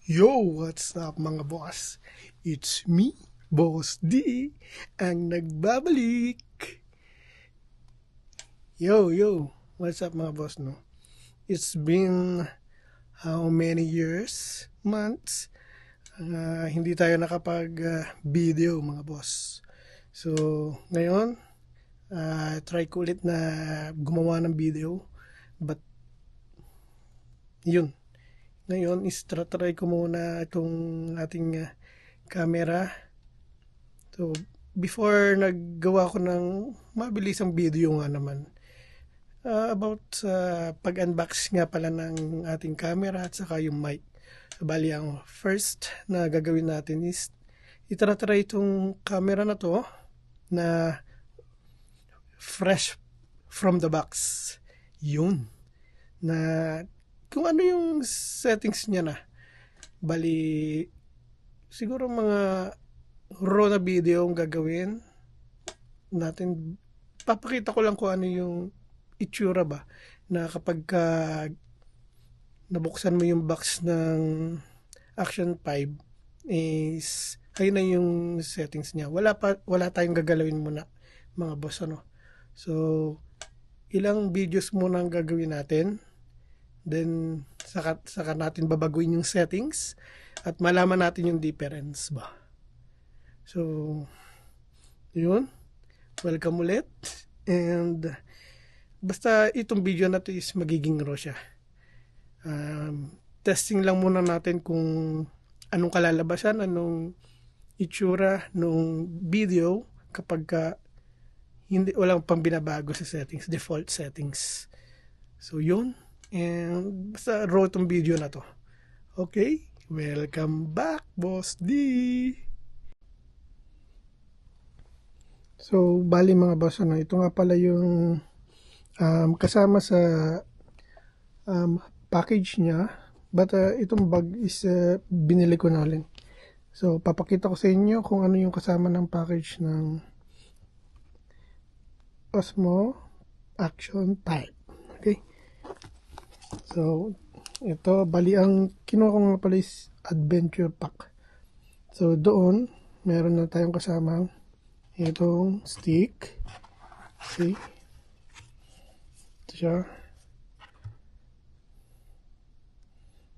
Yo, what's up mga boss? It's me, Boss D, ang nagbabalik. Yo, what's up mga boss, no? It's been how many years, months, hindi tayo nakapag-video mga boss. So, ngayon, try ko ulit na gumawa ng video. But, yun. Ngayon, try ko muna itong ating camera. So, before naggawa ko ng mabilisang video nga naman, about pag-unbox nga pala ng ating camera at saka yung mic. Bali, ang first na gagawin natin is itry itong camera na to na fresh from the box. Yun. Na kung ano yung settings niya na. Bali, siguro mga raw na video ang gagawin natin. Papakita ko lang kung ano yung itsura ba na kapag nabuksan mo yung box ng Action 5 is ayun na yung settings niya. Wala tayong gagalawin muna mga boss, ano. So, ilang videos muna ang gagawin natin. Then, saka natin babaguin yung settings at malaman natin yung difference ba. So, yun. Welcome ulit. And, basta itong video na to is magiging raw siya. Testing lang muna natin kung anong kalalabasan, anong itsura nung video kapag walang pang binabago sa settings, default settings. So, yun. And basta raw itong video na to. Okay? Welcome back, Boss D! So, bali mga boss, ito nga pala yung kasama sa package niya. But itong bag is binili ko na rin. So, papakita ko sa inyo kung ano yung kasama ng package ng Osmo Action 5. Okay? So, ito, bali ang kinuha ko nga pala is Adventure Pack. So, doon, meron na tayong kasamang itong stick. See? Ito siya.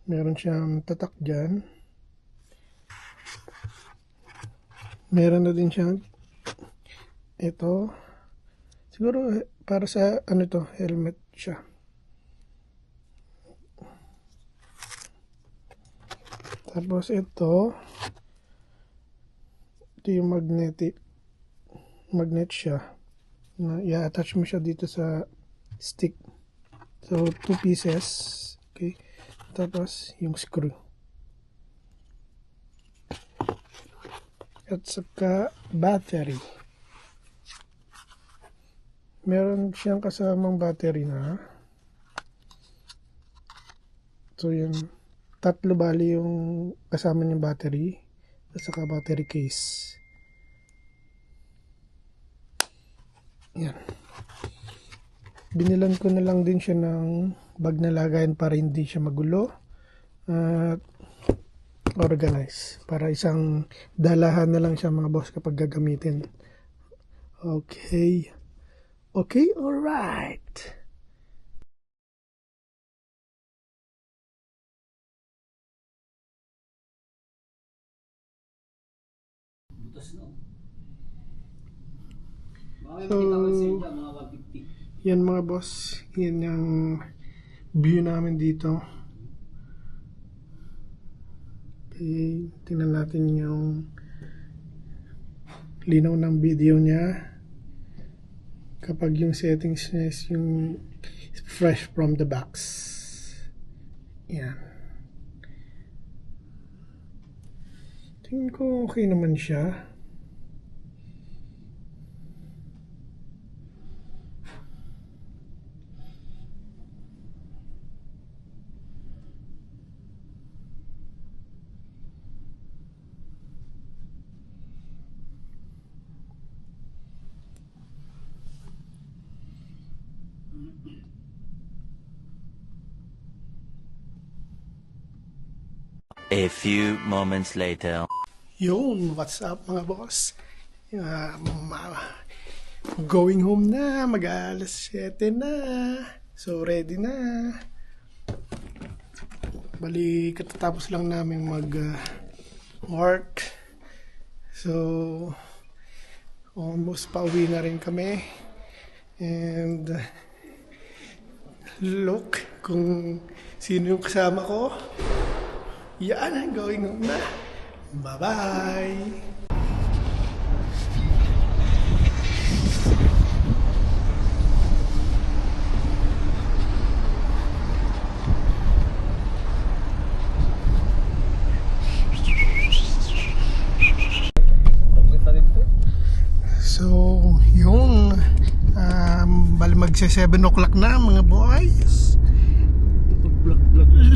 Meron siyang tatak dyan. Meron na din siyang ito. Siguro para sa ano to, helmet siya. Tapos ito yung magnet siya na i-attach mo siya dito sa stick. So 2 pieces. Okay. Tapos yung screw. At saka battery. Meron siyang kasamang battery na. So yun, tatlo bali yung kasama niyang battery at saka battery case. Yan. Binilan ko na lang din siya ng bag na lagayan para hindi siya magulo at organize. Para isang dalahan na lang siya mga boss kapag gagamitin. Okay. Okay, alright. So, yan mga boss, yan yung view namin dito. Okay, tingnan natin yung linaw ng video niya kapag yung settings niya is yung fresh from the box. Yan. Tingin ko okay naman siya. A few moments later. Yun, what's up mga boss? Going home na, mag-alas 7 na. So ready na. Bali, katatapos lang namin mag-work. So, almost pauwi na rin kami. And, look kung sino yung kasama ko. Yan, going home na. Bye-bye! So, yung bali magsa 7 o'clock na mga boys.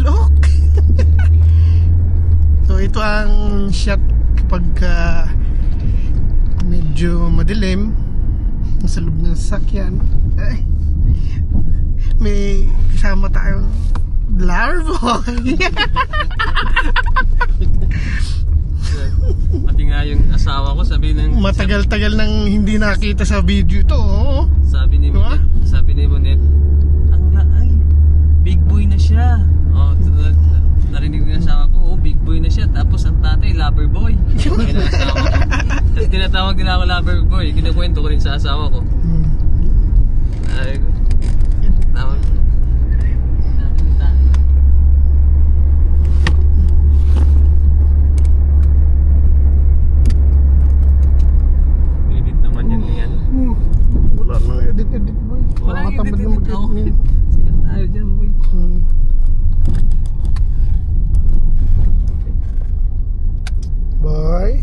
Look! So, ito ang shot kapag medyo madilim sa loob ng sasakyan. Ay, may kasama tayong larboy. Pati nga yung asawa ko sabi ng Matagal-tagal nang hindi nakita sa video ito. Oh. sabi ni Diba? Monet, ay, big boy na siya. Oh, narinig ng asawa ko, oh, big boy na siya. Tapos ang tatay, lover boy. Yun ang asawa ko. Tapos tinatawag din ako lover boy. Kinukwento ko rin sa asawa ko. Ay, tawag. Edit naman yan niyan. Wala nang edit boy. Wala nang Makatamad na edit. mag-edit. Sikat tayo dyan, boy. Bye.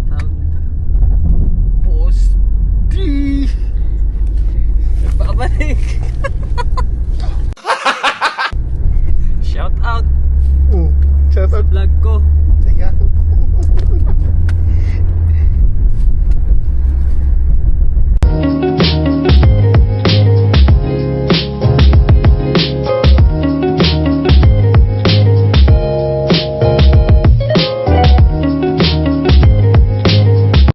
Tawag dito. Boss. Di. Babalik.